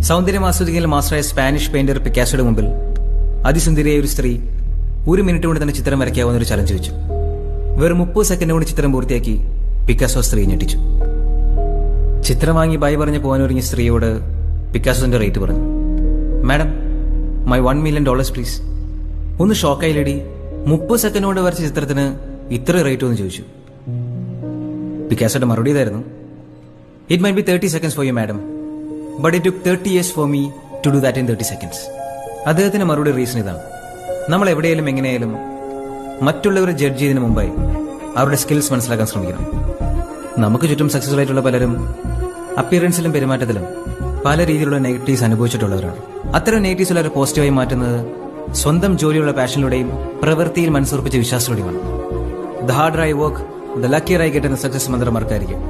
സൗന്ദര്യം ആസ്വദിക്കൽ മാസ്റ്ററായ Spanish painter പിക്കാസോയുടെ മുമ്പിൽ അതിസുന്ദരിയായ ഒരു സ്ത്രീ 1 മിനിറ്റ് കൊണ്ട് തന്നെ ചിത്രം വരയ്ക്കാവുന്ന ഒരു ചലഞ്ച് വെച്ചു. വെറും 30 സെക്കൻഡ് കൊണ്ട് ചിത്രം പൂർത്തിയാക്കി പിക്കാസോ സ്ത്രീ ഞെട്ടിച്ചു. ചിത്രം വാങ്ങി ബൈ പറഞ്ഞ് പോകാനൊരുങ്ങിയ സ്ത്രീയോട് പിക്കാസോന്റെ റേറ്റ് പറഞ്ഞു. Madam, my $1 million please. ഒന്ന് ഷോക്കായി ലേഡി. 30 സെക്കൻഡ് കൊണ്ട് വരച്ച ചിത്രത്തിന് ഇത്ര റേറ്റ് എന്ന് ചോദിച്ചു. പിക്കാസോയുടെ മറുപടി ഇതായിരുന്നു: it might be 30 seconds for you madam, but it took 30 years for me to do that in 30 seconds. അദ്ദേഹത്തിന്റെ മറുപടി റീസൺ ഇതാണ്: നമ്മൾ എവിടെയായാലും എങ്ങനെയായാലും മറ്റുള്ളവരെ ജഡ്ജ് ചെയ്യുന്നതിന് മുമ്പായി അവരുടെ സ്കിൽസ് മനസ്സിലാക്കാൻ ശ്രമിക്കണം. നമുക്ക് ചുറ്റും സക്സസ്ഫുൾ ആയിട്ടുള്ള പലരും അപ്പിയറൻസിലും പെരുമാറ്റത്തിലും പല രീതിയിലുള്ള നെഗറ്റീവ്സ് അനുഭവിച്ചിട്ടുള്ളവരാണ്. അത്തരം നെഗറ്റീവ്സ് വളരെ പോസിറ്റീവായി മാറ്റുന്നത് സ്വന്തം ജോലിയുള്ള പാഷനിലൂടെയും പ്രവൃത്തിയിൽ മനസ്സുറപ്പിച്ച വിശ്വാസത്തോടെയുമാണ്. The harder I work, the luckier I get എന്ന സക്സസ് മന്ത്രം മറക്കാതിരിക്കും.